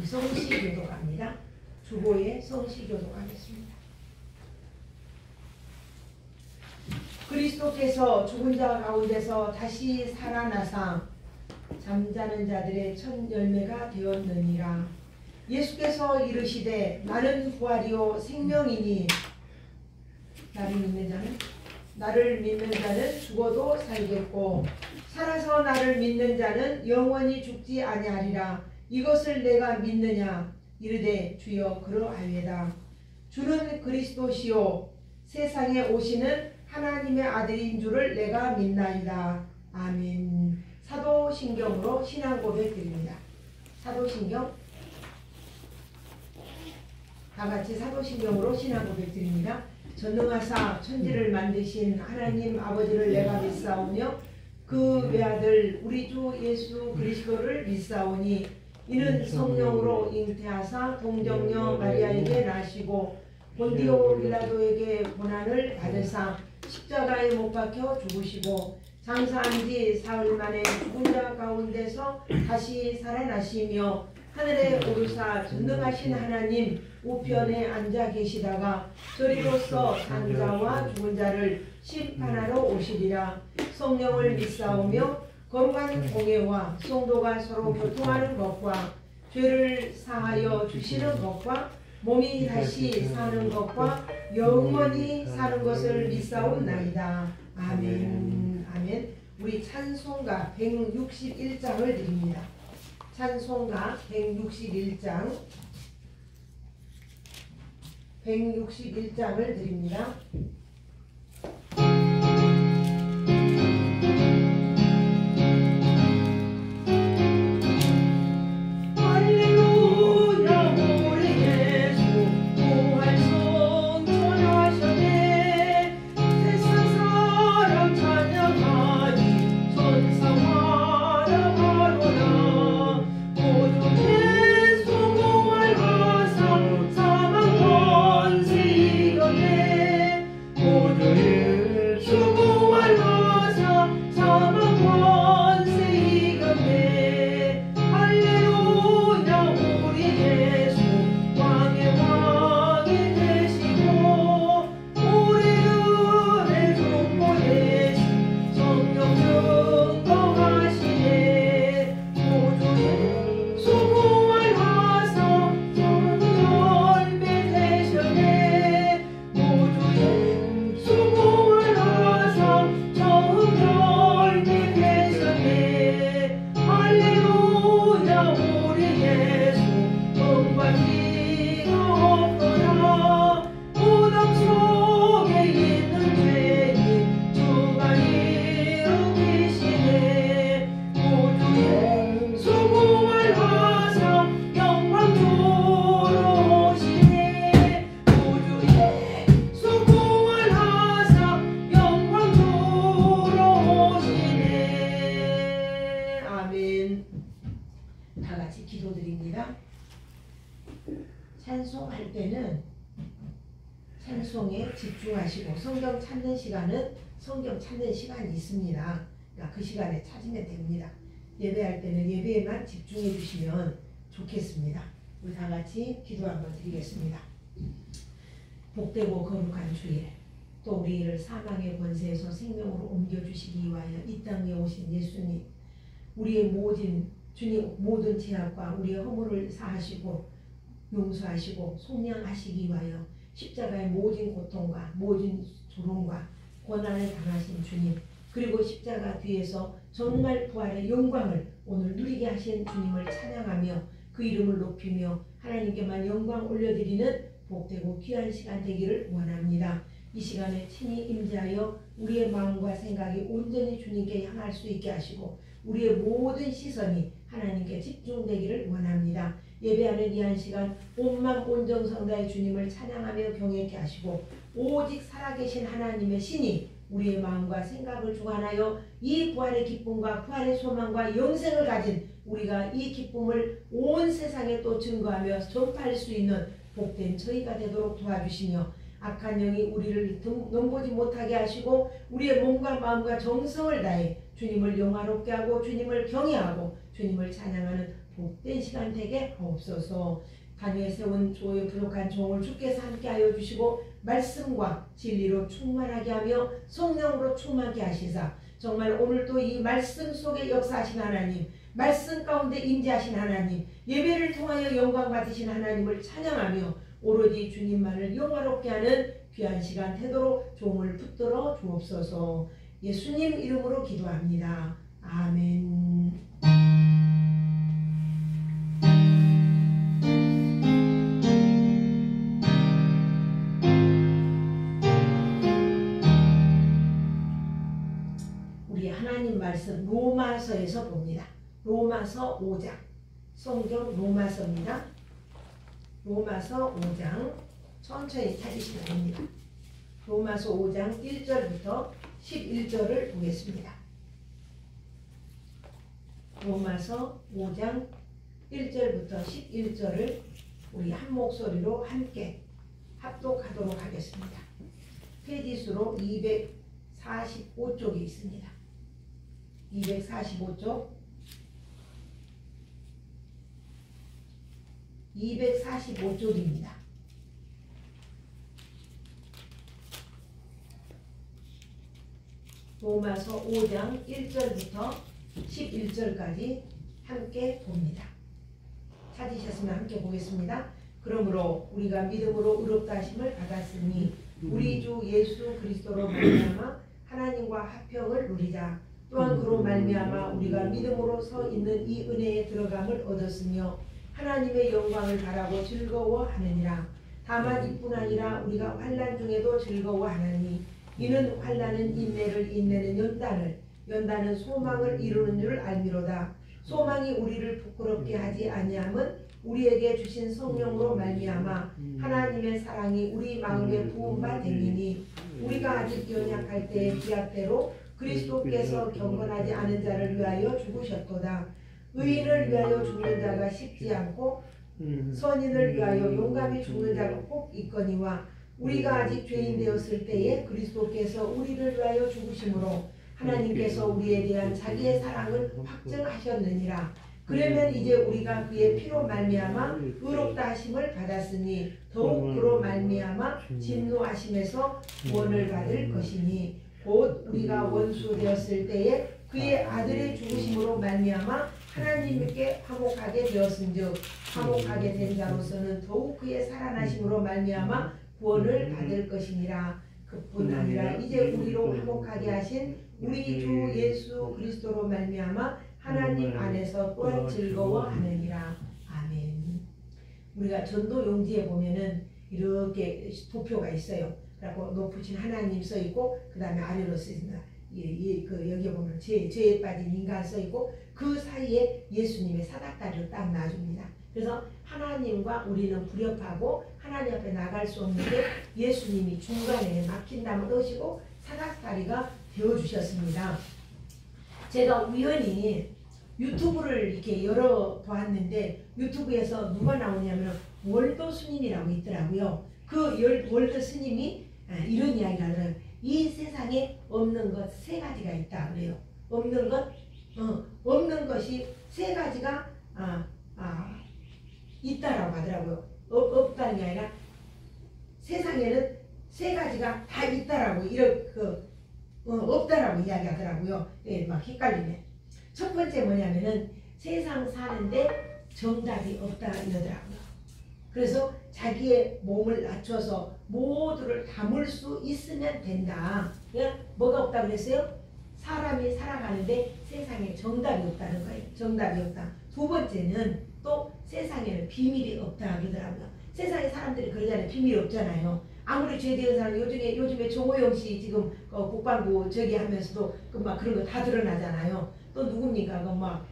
성시 교독합니다. 주보에 성시 교독하겠습니다. 그리스도께서 죽은 자 가운데서 다시 살아나사 잠자는 자들의 첫 열매가 되었느니라. 예수께서 이르시되 나는 부활이요 생명이니 나를 믿는 자는 죽어도 살겠고 살아서 나를 믿는 자는 영원히 죽지 아니하리라. 이것을 내가 믿느냐? 이르되 주여 그러하리이다. 주는 그리스도시요 세상에 오시는 하나님의 아들인 줄을 내가 믿나이다. 아멘. 사도신경으로 신앙 고백 드립니다. 사도신경 다같이 사도신경으로 신앙 고백 드립니다. 전능하사 천지를 만드신 하나님 아버지를 내가 믿사오며 그 외아들 우리 주 예수 그리스도를 믿사오니 이는 성령으로 잉태하사 동정녀 마리아에게 나시고 본디오 빌라도에게 고난을 받으사 십자가에 못 박혀 죽으시고 장사한 지 사흘 만에 죽은 자 가운데서 다시 살아나시며 하늘에 오르사 전능하신 하나님 우편에 앉아 계시다가 저리로서 산자와 죽은 자를 심판하러 오시리라. 성령을 믿사오며 거룩한 공예와 성도가 서로 교통하는 것과 죄를 사하여 주시는 것과 몸이 다시 사는 것과 영원히 사는 것을 믿사옵나이다. 아멘. 아멘. 우리 찬송가 161장을 드립니다. 찬송가 161장을 드립니다. 찬송할 때는 찬송에 집중하시고 성경 찾는 시간은 성경 찾는 시간이 있습니다. 그러니까 그 시간에 찾으면 됩니다. 예배할 때는 예배에만 집중해 주시면 좋겠습니다. 우리 다 같이 기도 한번 드리겠습니다. 복되고 거룩한 주일, 또 우리를 사망의 권세에서 생명으로 옮겨주시기 위하여 이 땅에 오신 예수님, 우리의 모든 죄악과 우리의 허물을 사하시고 용서하시고 속량하시기 위하여 십자가의 모든 고통과 모든 조롱과 고난을 당하신 주님, 그리고 십자가 뒤에서 정말 부활의 영광을 오늘 누리게 하신 주님을 찬양하며 그 이름을 높이며 하나님께만 영광 올려드리는 복되고 귀한 시간 되기를 원합니다. 이 시간에 친히 임재하여 우리의 마음과 생각이 온전히 주님께 향할 수 있게 하시고 우리의 모든 시선이 하나님께 집중되기를 원합니다. 예배하는 이 한 시간 온맘 온정성 다해 주님을 찬양하며 경외케 하시고 오직 살아계신 하나님의 신이 우리의 마음과 생각을 주관하여 이 부활의 기쁨과 부활의 소망과 영생을 가진 우리가 이 기쁨을 온 세상에 또 증거하며 전파할 수 있는 복된 저희가 되도록 도와주시며 악한 영이 우리를 넘보지 못하게 하시고 우리의 몸과 마음과 정성을 다해 주님을 영화롭게 하고 주님을 경외하고 주님을 찬양하는 복된 시간 되게 하옵소서. 단위에 세운 조에 부족한 종을 주께서 함께하여 주시고 말씀과 진리로 충만하게 하며 성령으로 충만케 하시사 정말 오늘도 이 말씀 속에 역사하신 하나님, 말씀 가운데 임재하신 하나님, 예배를 통하여 영광 받으신 하나님을 찬양하며 오로지 주님만을 영화롭게 하는 귀한 시간 되도록 종을 붙들어 주옵소서. 예수님 이름으로 기도합니다. 아멘. 우리 하나님 말씀 로마서에서 봅니다. 로마서 5장. 성경 로마서입니다. 로마서 5장 천천히 찾으시면 됩니다. 로마서 5장 1절부터 11절을 보겠습니다. 로마서 5장 1절부터 11절을 우리 한 목소리로 함께 합독하도록 하겠습니다. 페이지수로 245쪽에 있습니다. 245쪽 245쪽입니다. 로마서 5장 1절부터 11절까지 함께 봅니다. 찾으셨으면 함께 보겠습니다. 그러므로 우리가 믿음으로 의롭다 하심을 받았으니 우리 주 예수 그리스도로 말미암아 하나님과 화평을 누리자. 또한 그로 말미암아 우리가 믿음으로 서 있는 이 은혜에 들어감을 얻었으며 하나님의 영광을 바라고 즐거워하느니라. 다만 이뿐 아니라 우리가 환난 중에도 즐거워하나니 이는 환난은 인내를, 인내는 연단을, 연단은 소망을 이루는 줄 알미로다. 소망이 우리를 부끄럽게 하지 아니함은 우리에게 주신 성령으로 말미암아 하나님의 사랑이 우리 마음에 부은 바 되니니 우리가 아직 연약할 때의 기약대로 그리스도께서 경건하지 않은 자를 위하여 죽으셨도다. 의인을 위하여 죽는 자가 쉽지 않고 선인을 위하여 용감히 죽는 자가 꼭 있거니와 우리가 아직 죄인 되었을 때에 그리스도께서 우리를 위하여 죽으심으로 하나님께서 우리에 대한 자기의 사랑을 확증하셨느니라. 그러면 이제 우리가 그의 피로 말미암아 의롭다 하심을 받았으니 더욱 그로 말미암아 진노하심에서 구원을 받을 것이니 곧 우리가 원수 되었을 때에 그의 아들의 죽으심으로 말미암아 하나님께 화목하게 되었은즉 화목하게 된 자로서는 더욱 그의 살아나심으로 말미암아 구원을 받을 것이니라. 그뿐 아니라 이제 우리로 화목하게 하신 우리 주 예수 그리스도로 말미암아 하나님 안에서 또한 즐거워하느니라. 아멘. 우리가 전도 용지에 보면은 이렇게 도표가 있어요. 그리고 높으신 하나님 써 있고 그 다음에 아래로 써 있습니다. 여기 보면 죄에 빠진 인간 써 있고 그 사이에 예수님의 사닥다리를 딱 놔줍니다. 그래서 하나님과 우리는 불협하고 하나님 앞에 나갈 수 없는데 예수님이 중간에 막힌 담을 넣으시고 사닥다리가 되어주셨습니다. 제가 우연히 유튜브를 이렇게 열어보았는데 유튜브에서 누가 나오냐면 월도 스님이라고 있더라고요. 그 월도 스님이 이런 이야기를 하더라고요. 이 세상에 없는 것 세 가지가 있다 그래요. 없는 것이 세 가지가 있다라고 하더라고요. 없다는 게 아니라 세상에는 세 가지가 다 있다라고 없다라고 이야기하더라고요. 막 헷갈리네. 첫 번째 뭐냐면은 세상 사는데 정답이 없다 이러더라고요. 그래서 자기의 몸을 낮춰서 모두를 담을 수 있으면 된다. 뭐가 없다 그랬어요? 사람이 살아가는데 세상에 정답이 없다는 거예요. 정답이 없다. 두 번째는 또 세상에는 비밀이 없다 그러더라고요. 세상에 사람들이 그러잖아요. 비밀이 없잖아요. 아무리 죄되은 사람 요즘에 정호영 씨 지금 국방부 저기 하면서도 막 그런 거 다 드러나잖아요. 또 누굽니까?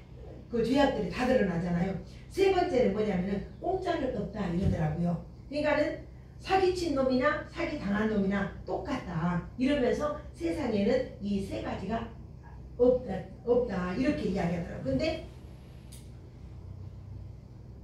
그 죄악들이 다 드러나잖아요. 세 번째는 뭐냐면은 공짜는 없다 이러더라고요. 그러니까는 사기친 놈이나 사기 당한 놈이나 똑같다 이러면서 세상에는 이 세 가지가 없다 이렇게 이야기하더라고요. 근데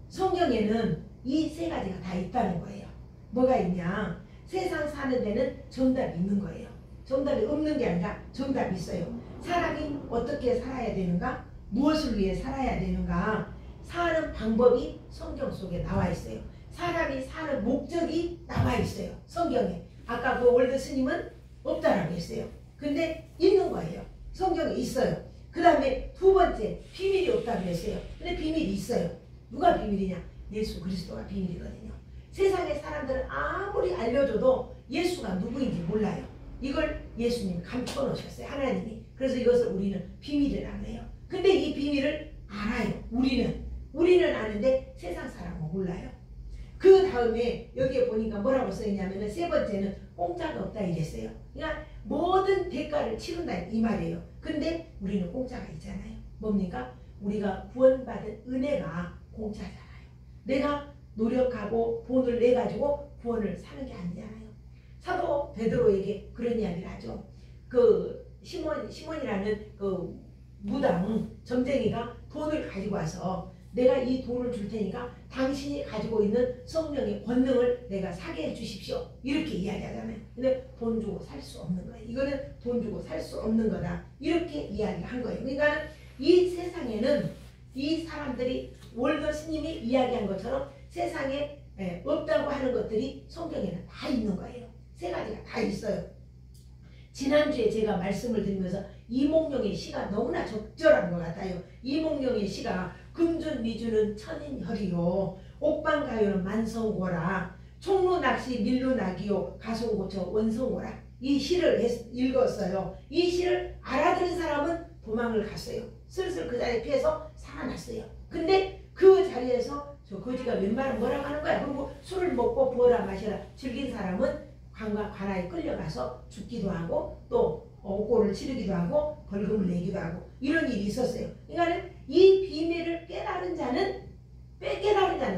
성경에는 이 세 가지가 다 있다는 거예요. 뭐가 있냐? 세상 사는 데는 정답이 있는 거예요. 정답이 없는 게 아니라 정답이 있어요. 사람이 어떻게 살아야 되는가? 무엇을 위해 살아야 되는가? 사는 방법이 성경 속에 나와 있어요. 사람이 사는 목적이 나와 있어요. 성경에. 아까 그 월드 스님은 없다라고 했어요. 근데 있는 거예요. 성경에 있어요. 그 다음에 두 번째, 비밀이 없다고 했어요. 근데 비밀이 있어요. 누가 비밀이냐? 예수 그리스도가 비밀이거든요. 세상의 사람들은 아무리 알려줘도 예수가 누구인지 몰라요. 이걸 예수님이 감춰놓으셨어요. 하나님이. 그래서 이것을 우리는 비밀이라고 해요. 근데 이 비밀을 알아요. 우리는 아는데 세상 사람은 몰라요. 그 다음에 여기에 보니까 뭐라고 써있냐면 세 번째는 공짜가 없다 이랬어요. 그러니까 모든 대가를 치른다 이 말이에요. 근데 우리는 공짜가 있잖아요. 뭡니까? 우리가 구원받은 은혜가 공짜잖아요. 내가 노력하고 돈을 내가지고 구원을 사는 게 아니잖아요. 사도 베드로에게 그런 이야기를 하죠. 그 시몬이라는 그 무당 점쟁이가 돈을 가지고 와서 내가 이 돈을 줄 테니까 당신이 가지고 있는 성령의 권능을 내가 사게 해 주십시오. 이렇게 이야기하잖아요. 근데 돈 주고 살 수 없는 거예요. 이거는 돈 주고 살 수 없는 거다. 이렇게 이야기를 한 거예요. 그러니까 이 세상에는 이 사람들이 월드 스님이 이야기한 것처럼 세상에 없다고 하는 것들이 성경에는 다 있는 거예요. 세 가지가 다 있어요. 지난주에 제가 말씀을 드리면서 이몽룡의 시가 너무나 적절한 것 같아요. 이몽룡의 시가 금준미주는 천인혈이요 옥방가요는 만성고라 총루낚시 밀루낚이요 가송고쳐 원성고라. 이 시를 읽었어요. 이 시를 알아들은 사람은 도망을 갔어요. 슬슬 그 자리에 피해서 살아났어요. 근데 그 자리에서 저 거지가 웬만하면 뭐라고 하는 거야. 그리고 술을 먹고 부어라 마시라 즐긴 사람은 관아에 끌려가서 죽기도 하고 또 옥고를 치르기도 하고 벌금을 내기도 하고 이런 일이 있었어요. 그러니까 이 비밀을 깨달은 자는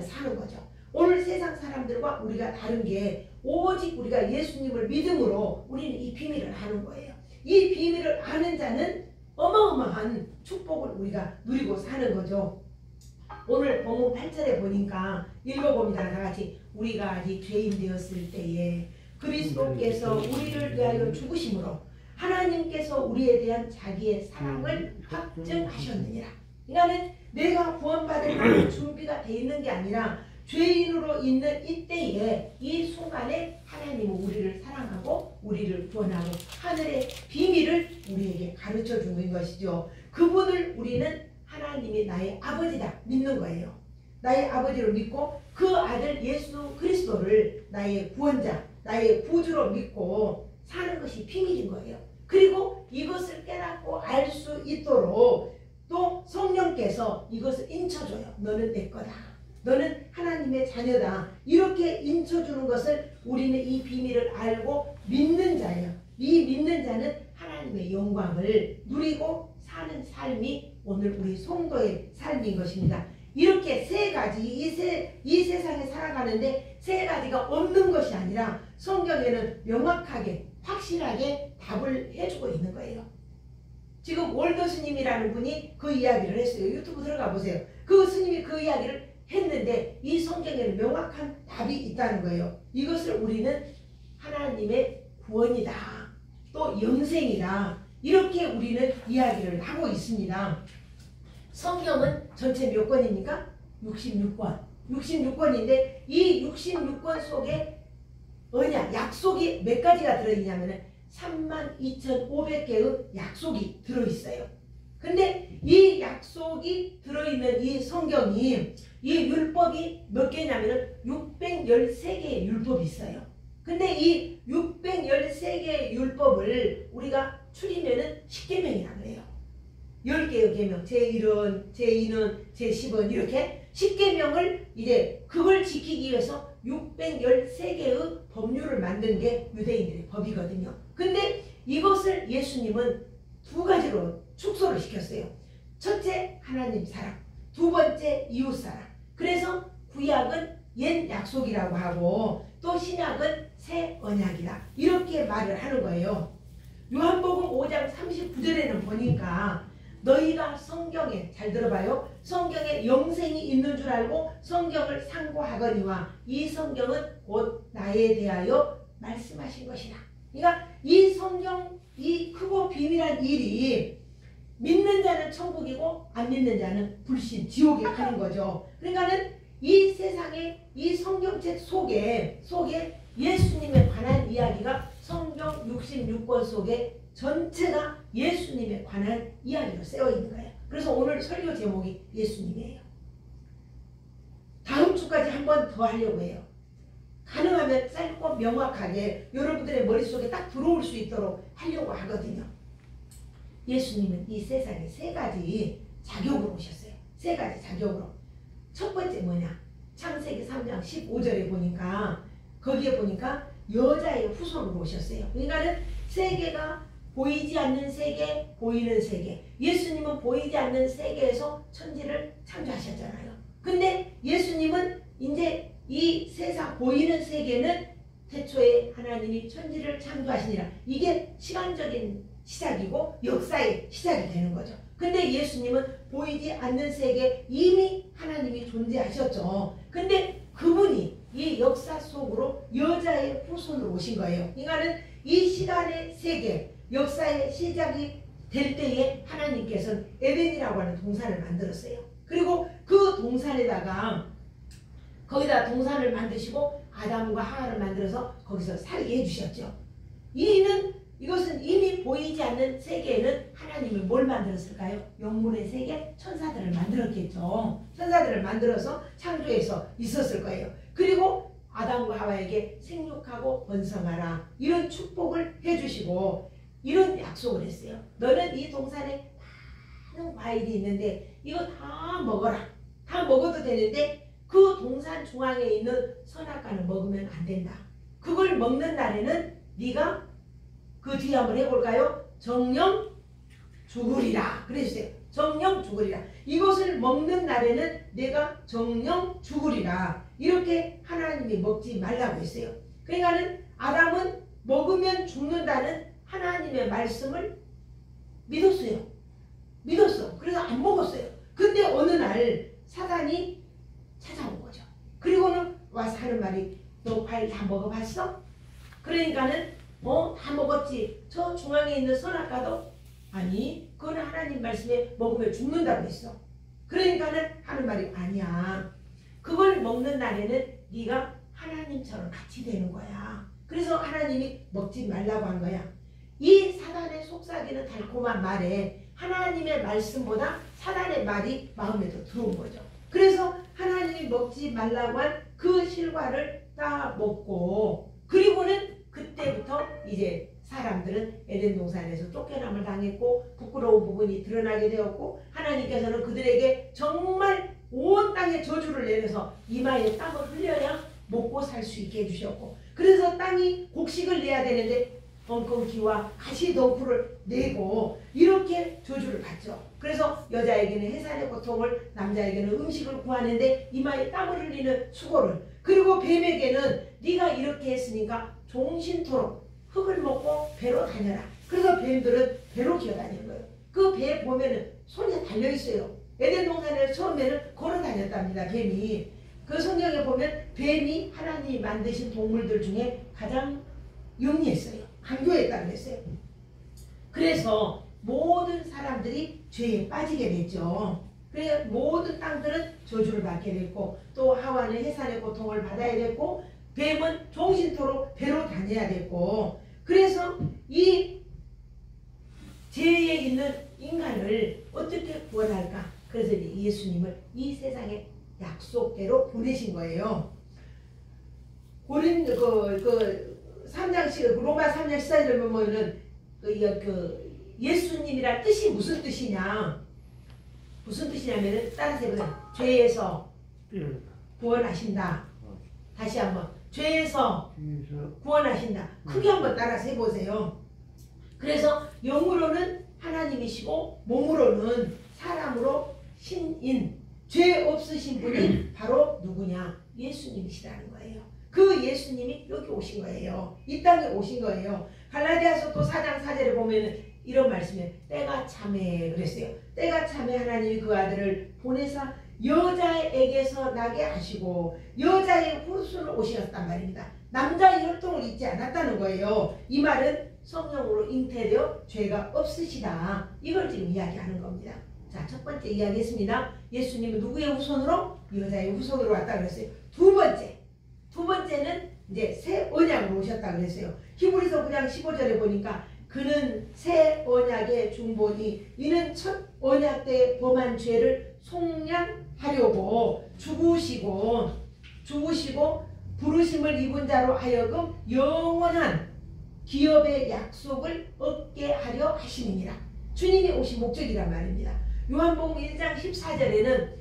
사는 거죠. 오늘 세상 사람들과 우리가 다른 게 오직 우리가 예수님을 믿음으로 우리는 이 비밀을 아는 거예요. 이 비밀을 아는 자는 어마어마한 축복을 우리가 누리고 사는 거죠. 오늘 본문 8절에 보니까 읽어봅니다. 다같이 우리가 아직 죄인 되었을 때에 그리스도께서 우리를 위하여 죽으심으로 하나님께서 우리에 대한 자기의 사랑을 확증하셨느니라. 그러니까 내가 구원받을 만한 준비가 돼 있는 게 아니라 죄인으로 있는 이때에 이 순간에 하나님은 우리를 사랑하고 우리를 구원하고 하늘의 비밀을 우리에게 가르쳐 주는 것이죠. 그분을 우리는 하나님이 나의 아버지다 믿는 거예요. 나의 아버지로 믿고 그 아들 예수 그리스도를 나의 구원자 나의 구주로 믿고 사는 것이 비밀인 거예요. 그리고 이것을 깨닫고 알 수 있도록 또 성령께서 이것을 인쳐줘요. 너는 내 거다. 너는 하나님의 자녀다. 이렇게 인쳐주는 것을 우리는 이 비밀을 알고 믿는 자예요. 이 믿는 자는 하나님의 영광을 누리고 사는 삶이 오늘 우리 성도의 삶인 것입니다. 이렇게 세 가지 이 세상에 살아가는데 세 가지가 없는 것이 아니라 성경에는 명확하게 확실하게 답을 해주고 있는 거예요. 지금 월더 스님이라는 분이 그 이야기를 했어요. 유튜브 들어가 보세요. 그 스님이 그 이야기를 했는데 이 성경에는 명확한 답이 있다는 거예요. 이것을 우리는 하나님의 구원이다. 또 영생이다. 이렇게 우리는 이야기를 하고 있습니다. 성경은 전체 몇 권입니까? 66권. 66권인데 이 66권 속에 언약, 약속이 몇 가지가 들어있냐면 32,500개의 약속이 들어있어요. 근데 이 약속이 들어있는 이 성경이 이 율법이 몇 개냐면 613개의 율법이 있어요. 근데 이 613개의 율법을 우리가 추리면은 10계명이라고 해요. 10개의 계명, 제1은, 제2는, 제10은 이렇게 10계명을 이제 그걸 지키기 위해서 613개의 법률을 만든 게 유대인들의 법이거든요. 근데 이것을 예수님은 두 가지로 축소를 시켰어요. 첫째, 하나님 사랑. 두 번째, 이웃 사랑. 그래서 구약은 옛 약속이라고 하고 또 신약은 새 언약이다. 이렇게 말을 하는 거예요. 요한복음 5장 39절에는 보니까 너희가 성경에 잘 들어봐요. 성경에 영생이 있는 줄 알고 성경을 상고하거니와 이 성경은 곧 나에 대하여 말씀하신 것이다. 그러니까 이 성경 이 크고 비밀한 일이 믿는 자는 천국이고 안 믿는 자는 불신, 지옥에 가는 거죠. 그러니까는 이 세상에 이 성경책 속에 예수님에 관한 이야기가 성경 66권 속에 전체가 예수님에 관한 이야기로 쓰여 있는 거예요. 그래서 오늘 설교 제목이 예수님이에요. 다음 주까지 한 번 더 하려고 해요. 가능하면 짧고 명확하게 여러분들의 머릿속에 딱 들어올 수 있도록 하려고 하거든요. 예수님은 이 세상에 세 가지 자격으로 오셨어요. 세 가지 자격으로. 첫 번째 뭐냐? 창세기 3장 15절에 보니까 거기에 보니까 여자의 후손으로 오셨어요. 그러니까는 세계가 보이지 않는 세계, 보이는 세계. 예수님은 보이지 않는 세계에서 천지를 창조하셨잖아요. 근데 예수님은 이제 이 세상 보이는 세계는 태초에 하나님이 천지를 창조하시니라. 이게 시간적인 시작이고 역사의 시작이 되는 거죠. 근데 예수님은 보이지 않는 세계 이미 하나님이 존재하셨죠. 근데 그분이 이 역사 속으로 여자의 후손으로 오신 거예요. 그러니까는 이 시간의 세계, 역사의 시작이 될 때에 하나님께서는 에덴이라고 하는 동산을 만들었어요. 그리고 그 동산에다가 거기다 동산을 만드시고 아담과 하와를 만들어서 거기서 살게 해주셨죠. 이것은 이미 보이지 않는 세계에는 하나님이 뭘 만들었을까요? 영문의 세계, 천사들을 만들었겠죠. 천사들을 만들어서 창조해서 있었을 거예요. 그리고 아담과 하와에게 생육하고 번성하라 이런 축복을 해주시고 이런 약속을 했어요. 너는 이 동산에 많은 과일이 있는데 이거 다 먹어라. 다 먹어도 되는데 그 동산 중앙에 있는 선악과는 먹으면 안 된다. 그걸 먹는 날에는 네가 그 뒤에 한번 해볼까요? 정령 죽으리라. 그래주세요. 정령 죽으리라. 이것을 먹는 날에는 내가 정령 죽으리라. 이렇게 하나님이 먹지 말라고 했어요. 그러니까는 아담은 먹으면 죽는다는 하나님의 말씀을 믿었어요. 믿었어. 그래서 안 먹었어요. 근데 어느 날 사단이 찾아온 거죠. 그리고는 와서 하는 말이 너 과일 다 먹어봤어? 그러니까는 다 먹었지. 저 중앙에 있는 선악과도 아니 그거는 하나님 말씀에 먹으면 죽는다고 했어. 그러니까는 하는 말이 아니야. 그걸 먹는 날에는 네가 하나님처럼 같이 되는 거야. 그래서 하나님이 먹지 말라고 한 거야. 이 사단의 속삭이는 달콤한 말에 하나님의 말씀보다 사단의 말이 마음에 더 들어온 거죠. 그래서 하나님이 먹지 말라고 한 그 실과를 다 먹고 그리고는 그때부터 이제 사람들은 에덴 동산에서 쫓겨남을 당했고 부끄러운 부분이 드러나게 되었고 하나님께서는 그들에게 정말 온 땅에 저주를 내려서 이마에 땀을 흘려야 먹고 살 수 있게 해주셨고 그래서 땅이 곡식을 내야 되는데 엉겅퀴와 가시덩굴을 내고 이렇게 저주를 받죠. 그래서 여자에게는 해산의 고통을 남자에게는 음식을 구하는데 이마에 땀을 흘리는 수고를 그리고 뱀에게는 네가 이렇게 했으니까 종신토록 흙을 먹고 배로 다녀라. 그래서 뱀들은 배로 기어다니는 거예요. 그 배 보면은 손에 달려있어요. 에덴 동산에서 처음에는 걸어 다녔답니다. 뱀이. 그 성경에 보면 뱀이 하나님이 만드신 동물들 중에 가장 영리했어요. 강교했다고 했어요. 그래서 모든 사람들이 죄에 빠지게 됐죠. 그래서 모든 땅들은 저주를 받게 됐고 또 하와는 해산의 고통을 받아야 됐고 뱀은 종신토록 배로 다녀야 됐고 그래서 이 죄에 있는 인간을 어떻게 구원할까? 그래서 예수님을 이 세상에 약속대로 보내신 거예요. 고린 3장 로마 3장 14절에 보면은 예수님이란 뜻이 무슨 뜻이냐? 무슨 뜻이냐면은 따라서 해보세요. 죄에서 구원하신다. 다시 한번 죄에서 구원하신다. 크게 한번 따라서 해보세요. 그래서 영으로는 하나님이시고 몸으로는 사람으로 신인 죄 없으신 분이 바로 누구냐? 예수님이시라는 거예요. 그 예수님이 여기 오신 거예요. 이 땅에 오신 거예요. 갈라디아서 또 4장 4절에 보면 이런 말씀이에요. 때가 참에 그랬어요. 때가 참에 하나님이 그 아들을 보내사 여자에게서 나게 하시고 여자의 후손을 오셨단 말입니다. 남자의 혈통을 잊지 않았다는 거예요. 이 말은 성령으로 잉태되어 죄가 없으시다. 이걸 지금 이야기하는 겁니다. 자, 첫 번째 이야기했습니다. 예수님은 누구의 후손으로? 여자의 후손으로 왔다 그랬어요. 두 번째는 이제 새 언약으로 오셨다 그랬어요. 히브리서 9장 15절에 보니까 그는 새 언약의 중보니 이는 첫 언약 때 범한 죄를 속량하려고 죽으시고 부르심을 입은 자로 하여금 영원한 기업의 약속을 얻게 하려 하심이니라. 주님이 오신 목적이란 말입니다. 요한복음 1장 14절에는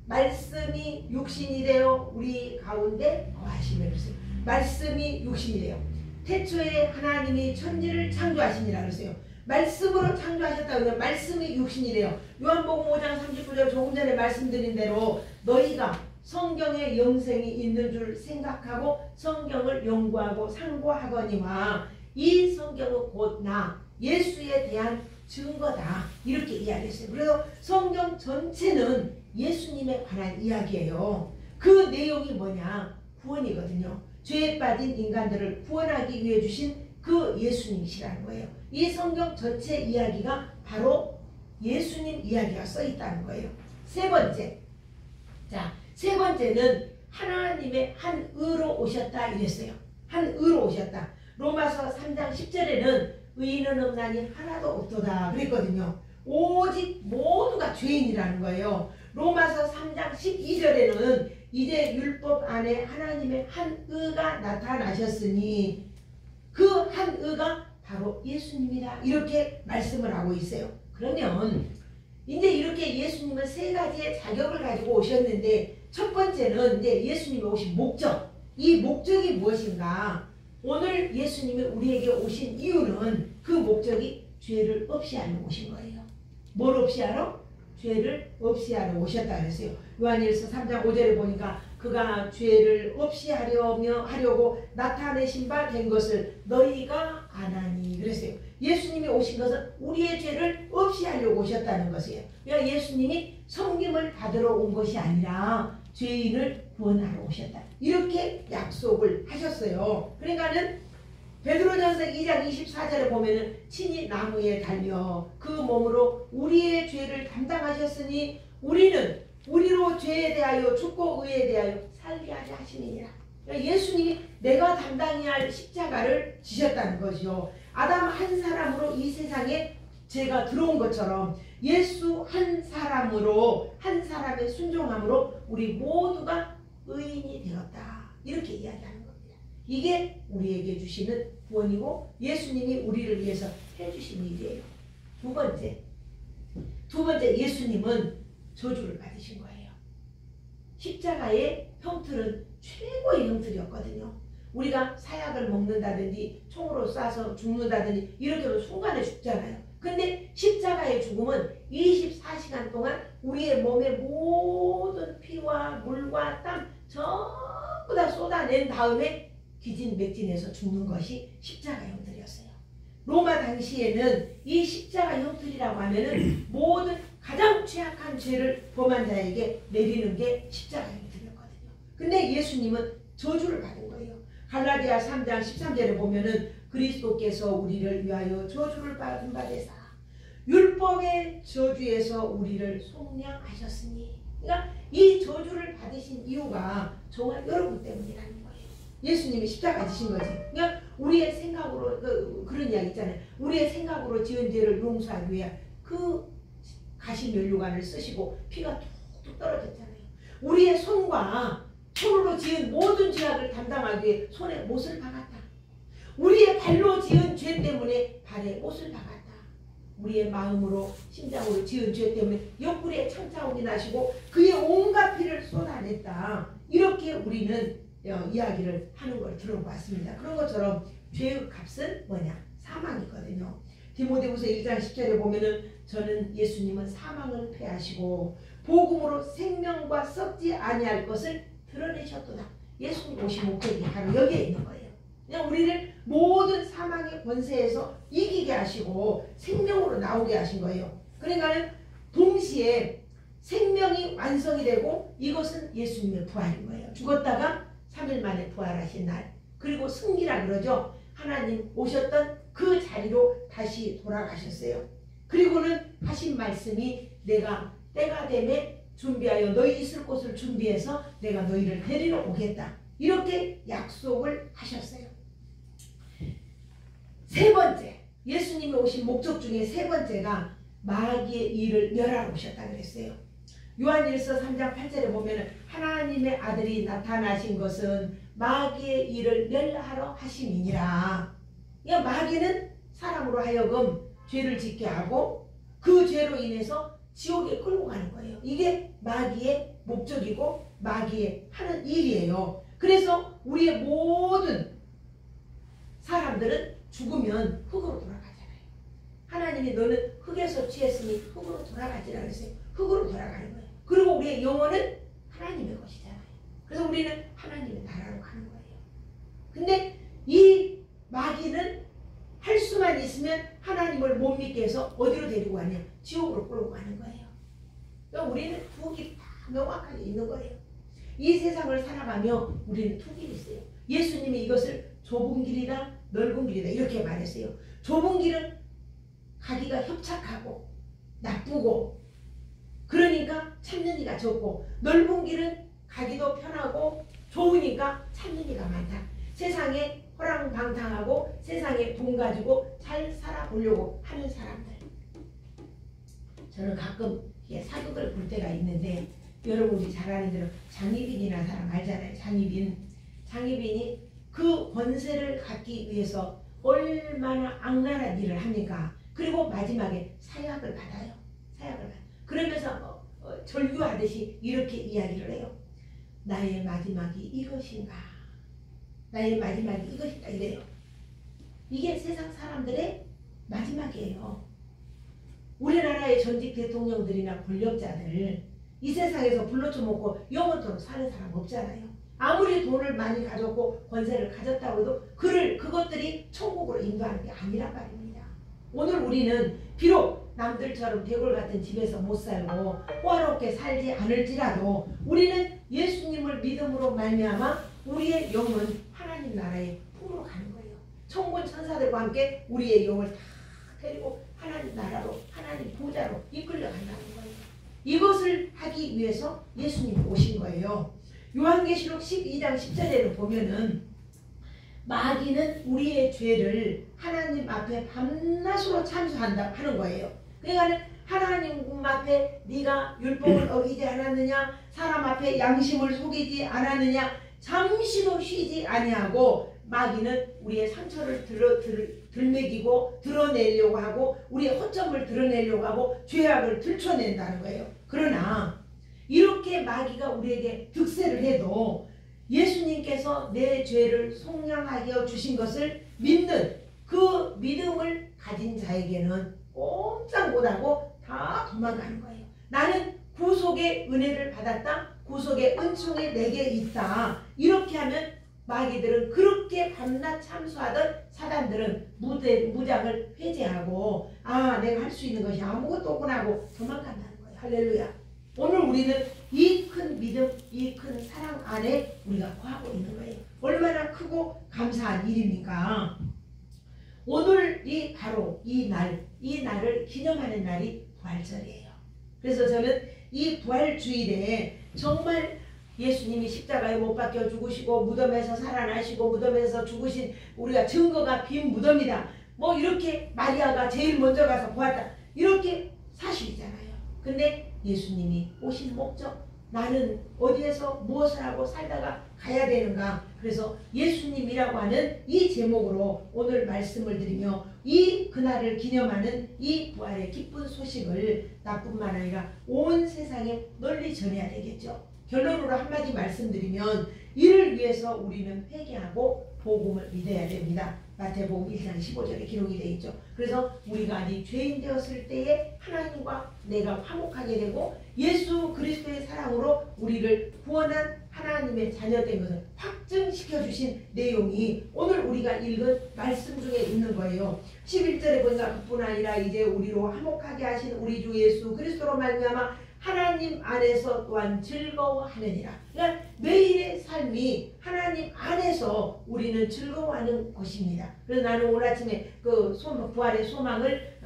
말씀이 육신이 되어 우리 가운데 거하시며 그랬어요. 말씀이 육신이 되어 태초에 하나님이 천지를 창조하시니라 그랬어요. 말씀으로 창조하셨다 그러면 말씀이 육신이 되어 요한복음 5장 39절 조금 전에 말씀드린 대로 너희가 성경에 영생이 있는 줄 생각하고 성경을 연구하고 상고하거니와 이 성경은 곧 나 예수에 대한 증거다. 이렇게 이야기했어요. 그래서 성경 전체는 예수님에 관한 이야기예요. 그 내용이 뭐냐? 구원이거든요. 죄에 빠진 인간들을 구원하기 위해 주신 그 예수님이시라는 거예요. 이 성경 전체 이야기가 바로 예수님 이야기가 써 있다는 거예요. 세 번째는 하나님의 한 의로 오셨다 이랬어요. 한 의로 오셨다. 로마서 3장 10절에는 의인은 없나니 하나도 없도다 그랬거든요. 오직 모두가 죄인이라는 거예요. 로마서 3장 12절에는 이제 율법 안에 하나님의 한 의가 나타나셨으니 그 한 의가 바로 예수님이다. 이렇게 말씀을 하고 있어요. 그러면 이제 이렇게 예수님은 세 가지의 자격을 가지고 오셨는데 첫 번째는 이제 예수님이 오신 목적. 이 목적이 무엇인가? 오늘 예수님이 우리에게 오신 이유는 그 목적이 죄를 없이 하러 오신 거예요. 뭘 없이 하러? 죄를 없이 하러 오셨다 그랬어요. 요한일서 3장 5절에 보니까 그가 죄를 없이 하려고 나타내신 바 된 것을 너희가 아나니 그랬어요. 예수님이 오신 것은 우리의 죄를 없이 하려고 오셨다는 것이에요. 그러니까 예수님이 섬김을 받으러 온 것이 아니라 죄인을 구원하러 오셨다. 이렇게 약속을 하셨어요. 그러니까는 베드로전서 2장 24절에 보면은 친히 나무에 달려 그 몸으로 우리의 죄를 담당하셨으니 우리는 우리로 죄에 대하여 죽고 의에 대하여 살게 하자 하시니라. 그러니까 예수님이 내가 담당해야 할 십자가를 지셨다는 것이요. 아담 한 사람으로 이 세상에 죄가 들어온 것처럼 예수 한 사람으로 한 사람의 순종함으로 우리 모두가 의인이 되었다. 이렇게 이야기하는 겁니다. 이게 우리에게 주시는 구원이고 예수님이 우리를 위해서 해주신 일이에요. 두 번째 예수님은 저주를 받으신 거예요. 십자가의 형틀은 최고의 형틀이었거든요. 우리가 사약을 먹는다든지 총으로 쏴서 죽는다든지 이렇게 하면 순간에 죽잖아요. 근데 십자가의 죽음은 24시간 동안 우리의 몸의 모든 피와 물과 땀 전부 다 쏟아낸 다음에 기진맥진해서 죽는 것이 십자가 형틀이었어요. 로마 당시에는 이 십자가 형틀이라고 하면은 모든 가장 취약한 죄를 범한 자에게 내리는 게 십자가 형틀이었거든요. 근데 예수님은 저주를 받은 거예요. 갈라디아 3장 13절에 보면은 그리스도께서 우리를 위하여 저주를 받은 바 되사 율법의 저주에서 우리를 속량하셨으니. 그러니까 이 저주를 받으신 이유가 정말 여러분 때문이라는 거예요. 예수님이 십자가 지신 거지. 그러니까 우리의 생각으로 그런 이야기 있잖아요. 우리의 생각으로 지은 죄를 용서하기 위해 그 가시면류관을 쓰시고 피가 툭툭 떨어졌잖아요. 우리의 손으로 지은 모든 죄악을 담당하기 위해 손에 못을 박았다. 우리의 발로 지은 죄 때문에 발에 못을 박았다. 우리의 마음으로 심장으로 지은 죄 때문에 옆구리에 창자국이 나시고 그의 온갖 피를 쏟아냈다. 이렇게 우리는 이야기를 하는 걸 들어봤습니다. 그런 것처럼 죄의 값은 뭐냐? 사망이거든요. 디모데후서 1장 10절에 보면은 저는 예수님은 사망을 패하시고 복음으로 생명과 썩지 아니할 것을 드러내셨도다. 예수님 오신 목적이 바로 여기에 있는 거예요. 그냥 우리를 모든 사망의 권세에서 이기게 하시고 생명으로 나오게 하신 거예요. 그러니까 동시에 생명이 완성이 되고 이것은 예수님의 부활인 거예요. 죽었다가 3일 만에 부활하신 날. 그리고 승리라 그러죠. 하나님 오셨던 그 자리로 다시 돌아가셨어요. 그리고는 하신 말씀이 내가 때가 되면 준비하여 너희 있을 곳을 준비해서 내가 너희를 데리러 오겠다. 이렇게 약속을 하셨어요. 세 번째, 예수님이 오신 목적 중에 세 번째가 마귀의 일을 멸하러 오셨다 그랬어요. 요한일서 3장 8절에 보면 하나님의 아들이 나타나신 것은 마귀의 일을 멸하러 하심이니라. 그러니까 마귀는 사람으로 하여금 죄를 짓게 하고 그 죄로 인해서 지옥에 끌고 가는 거예요. 이게 마귀의 목적이고 마귀의 하는 일이에요. 그래서 우리의 모든 사람들은 죽으면 흙으로 돌아가잖아요. 하나님이 너는 흙에서 취했으니 흙으로 돌아가지라 그랬어요. 흙으로 돌아가는 거예요. 그리고 우리의 영혼은 하나님의 것이잖아요. 그래서 우리는 하나님의 나라로 가는 거예요. 근데 이 마귀는 할 수만 있으면 하나님을 못 믿게 해서 어디로 데리고 가냐? 지옥으로 끌고 가는 거예요. 그러니까 우리는 두 길이 다 명확하게 있는 거예요. 이 세상을 살아가며 우리는 두 길이 있어요. 예수님이 이것을 좁은 길이다 넓은 길이다 이렇게 말했어요. 좁은 길은 가기가 협착하고 나쁘고 그러니까 찾는 이가 적고, 넓은 길은 가기도 편하고 좋으니까 찾는 이가 많다. 세상에 허랑방탕하고 세상에 돈 가지고 잘 살아보려고 하는 사람들. 저는 가끔 사극을 볼 때가 있는데, 여러분이 잘 아는 대로 장희빈이라는 사람 알잖아요. 장희빈이 그 권세를 갖기 위해서 얼마나 악랄한 일을 합니까? 그리고 마지막에 사약을 받아요. 그러면서 절규하듯이 이렇게 이야기를 해요. 나의 마지막이 이것인가? 나의 마지막이 이것인가? 이래요. 이게 세상 사람들의 마지막이에요. 우리나라의 전직 대통령들이나 권력자들, 이 세상에서 불러쳐먹고 영원토록 사는 사람 없잖아요. 아무리 돈을 많이 가졌고 권세를 가졌다고 해도 그것들이 천국으로 인도하는 게 아니란 말입니다. 오늘 우리는 비록 남들처럼 대골 같은 집에서 못 살고 호화롭게 살지 않을지라도 우리는 예수님을 믿음으로 말미암아 우리의 영은 하나님 나라의 품으로 가는 거예요. 천군 천사들과 함께 우리의 영을 다 데리고 하나님 나라로, 하나님 보좌로 이끌려 간다는 거예요. 이것을 하기 위해서 예수님이 오신 거예요. 요한계시록 12장 10절에는 보면은 마귀는 우리의 죄를 하나님 앞에 밤낮으로 참수한다 하는 거예요. 그러니까 하나님 앞에 네가 율법을 어기지 않았느냐, 사람 앞에 양심을 속이지 않았느냐, 잠시도 쉬지 아니하고 마귀는 우리의 상처를 들먹이고 드러내려고 하고 우리의 허점을 드러내려고 하고 죄악을 들춰낸다는 거예요. 그러나 이렇게 마귀가 우리에게 득세를 해도 예수님께서 내 죄를 속량하게 하여 주신 것을 믿는 그 믿음을 가진 자에게는 꼼짝 못하고 다 도망가는 거예요. 나는 구속의 은혜를 받았다. 구속의 은총이 내게 있다. 이렇게 하면 마귀들은, 그렇게 밤낮 참수하던 사단들은 무장을 회개하고 내가 할 수 있는 것이 아무것도 없구나 하고 도망간다는 거예요. 할렐루야. 오늘 우리는 이 큰 믿음, 이 큰 사랑 안에 우리가 거하고 있는 거예요. 얼마나 크고 감사한 일입니까? 오늘이 바로 이 날을 기념하는 날이 부활절이에요. 그래서 저는 이 부활주일에 정말 예수님이 십자가에 못 박혀 죽으시고 무덤에서 살아나시고 무덤에서 죽으신 우리가 증거가 빈 무덤이다. 뭐 이렇게 마리아가 제일 먼저 가서 보았다. 이렇게 사실이잖아요. 근데 예수님이 오신 목적, 나는 어디에서 무엇을 하고 살다가 가야 되는가. 그래서 예수님이라고 하는 이 제목으로 오늘 말씀을 드리며 이 그날을 기념하는 이 부활의 기쁜 소식을 나뿐만 아니라 온 세상에 널리 전해야 되겠죠. 결론으로 한마디 말씀드리면 이를 위해서 우리는 회개하고 복음을 믿어야 됩니다. 마태복음 1장 15절에 기록이 되어 있죠. 그래서 우리가 아직 죄인 되었을 때에 하나님과 내가 화목하게 되고 예수 그리스도의 사랑으로 우리를 구원한 하나님의 자녀된 것을 확증시켜 주신 내용이 오늘 우리가 읽은 말씀 중에 있는 거예요. 11절에 보니까 그뿐 아니라 이제 우리로 화목하게 하신 우리 주 예수 그리스도로 말미암아 하나님 안에서 또한 즐거워하느니라. 그러니까 매일의 삶이 하나님 안에서 우리는 즐거워하는 것입니다. 그래서 나는 오늘 아침에 그 부활의 소망을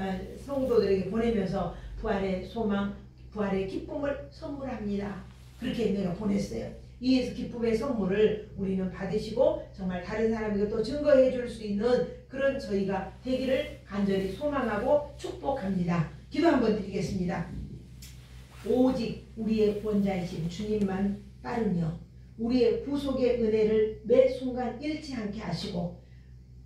성도들에게 보내면서 부활의 소망, 부활의 기쁨을 선물합니다. 그렇게 내가 보냈어요. 이 기쁨의 선물을 우리는 받으시고 정말 다른 사람에게 또 증거해 줄 수 있는 그런 저희가 되기를 간절히 소망하고 축복합니다. 기도 한번 드리겠습니다. 오직 우리의 구원자이신 주님만 따르며 우리의 구속의 은혜를 매 순간 잃지 않게 하시고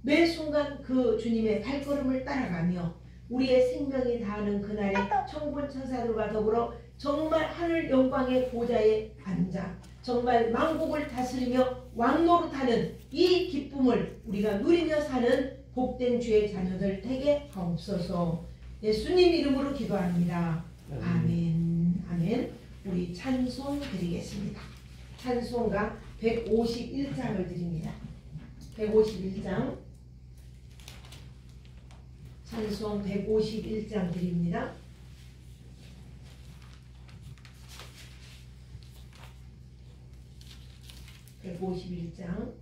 매 순간 그 주님의 발걸음을 따라가며 우리의 생명이 다하는 그날에 천군 천사들과 더불어 정말 하늘 영광의 보좌에 앉아 정말 만국을 다스리며 왕노릇하는 이 기쁨을 우리가 누리며 사는 복된 주의 자녀들 되게 하옵소서. 예수님 이름으로 기도합니다. 아멘. 아멘. 우리 찬송 드리겠습니다. 찬송가 151장을 드립니다. 151장. 찬송 151장 드립니다. 네, 151장.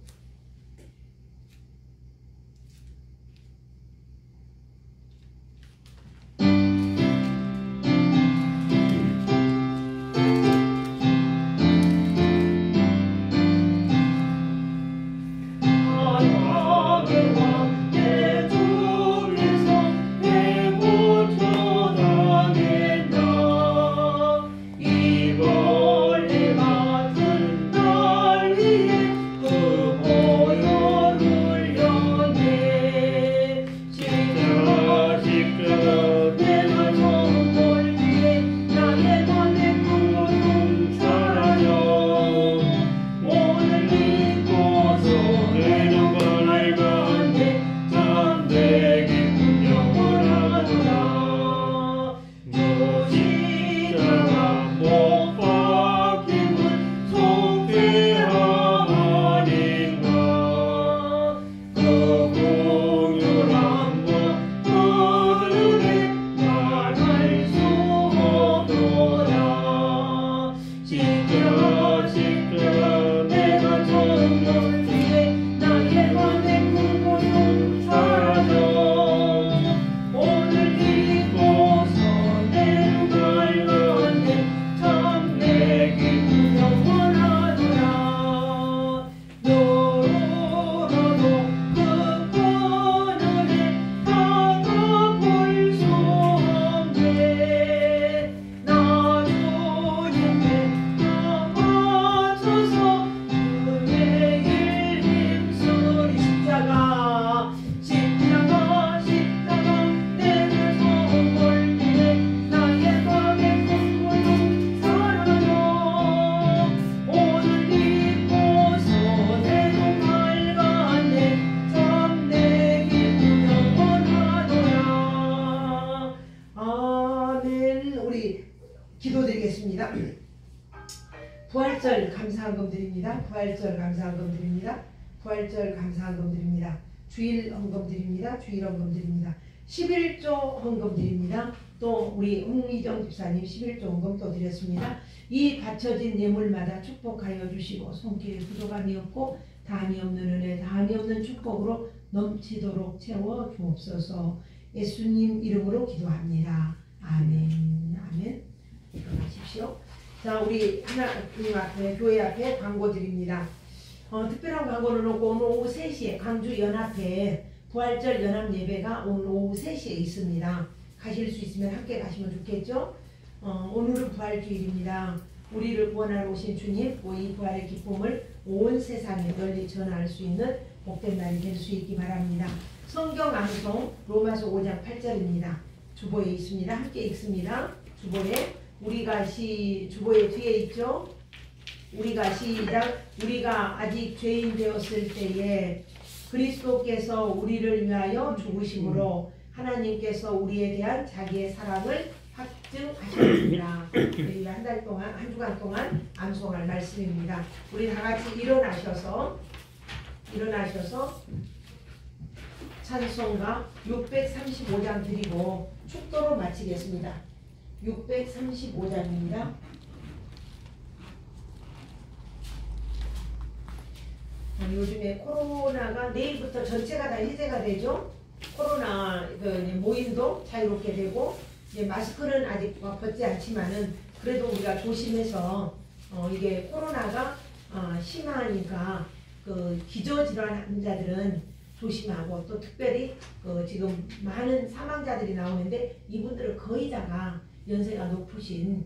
기도드리겠습니다. 부활절 감사헌금 드립니다. 부활절 감사헌금 드립니다. 부활절 감사헌금 드립니다. 주일 헌금 드립니다. 주일 헌금 드립니다. 11조 헌금 드립니다. 또 우리 홍미정 집사님 11조 헌금 또 드렸습니다. 이 바쳐진 예물마다 축복하여 주시고 손길에 부족함이 없고 다함이 없는 은혜, 다함이 없는 축복으로 넘치도록 채워 주옵소서. 예수님 이름으로 기도합니다. 아멘. 아멘. 일어나십시오. 자, 우리 하나님 앞에, 교회 앞에 광고 드립니다. 특별한 광고는 없고 오늘 오후 3시에 광주 연합회 부활절 연합 예배가 오늘 오후 3시에 있습니다. 가실 수 있으면 함께 가시면 좋겠죠? 오늘은 부활주일입니다. 우리를 구원하러 오신 주님, 이 부활의 기쁨을 온 세상에 널리 전할 수 있는 복된 날이 될 수 있기 바랍니다. 성경 암송 로마서 5장 8절입니다. 주보에 있습니다. 함께 읽습니다. 주보에 주보에 뒤에 있죠? 우리가 시작. 우리가 아직 죄인 되었을 때에 그리스도께서 우리를 위하여 죽으심으로 하나님께서 우리에 대한 자기의 사랑을 확증하셨습니다. 우리가 한 주간 동안 암송할 말씀입니다. 우리 다 같이 일어나셔서 찬송가 635장 드리고 축도로 마치겠습니다. 635장입니다. 요즘에 코로나가 내일부터 전체가 다 해제가 되죠. 코로나 모임도 자유롭게 되고 이제 마스크는 아직 벗지 않지만은 그래도 우리가 조심해서 이게 코로나가 심하니까 그 기저질환 환자들은 조심하고 또 특별히 지금 많은 사망자들이 나오는데 이분들은 거의 다가 연세가 높으신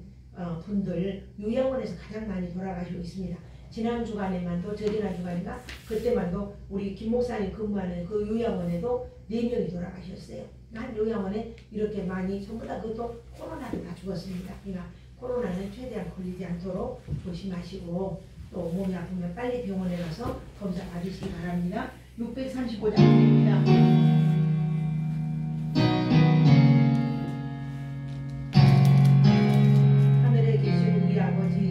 분들 요양원에서 가장 많이 돌아가시고 있습니다. 지난 주간에만도 저지난 주간인가 그때만도 우리 김 목사님 근무하는 그 요양원에도 4명이 돌아가셨어요. 한 요양원에 이렇게 많이 전부 다 그것도 코로나로 다 죽었습니다. 그러니까 코로나는 최대한 걸리지 않도록 조심하시고 또 몸이 아프면 빨리 병원에 가서 검사 받으시기 바랍니다. 635장입니다. 하늘에 계신 우리 아버지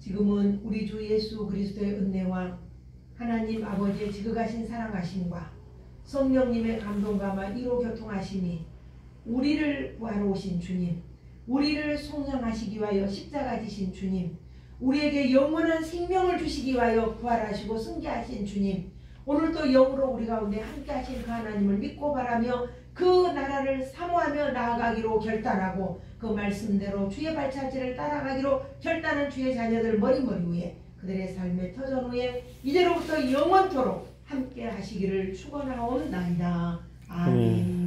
지금은 우리 주 예수 그리스도의 은혜와 하나님 아버지의 지극하신 사랑하심과 성령님의 감동감화 이로 교통하심이 우리를 구하러 오신 주님, 우리를 속량하시기 위하여 십자가 지신 주님, 우리에게 영원한 생명을 주시기 위하여 부활하시고 승계하신 주님, 오늘도 영으로 우리 가운데 함께 하신 그 하나님을 믿고 바라며 그 나라를 사모하며 나아가기로 결단하고 그 말씀대로 주의 발자취를 따라가기로 결단한 주의 자녀들 머리머리 위에 그들의 삶의 터전 위에 이제로부터 영원토록 함께 하시기를 축원하옵나이다. 아멘.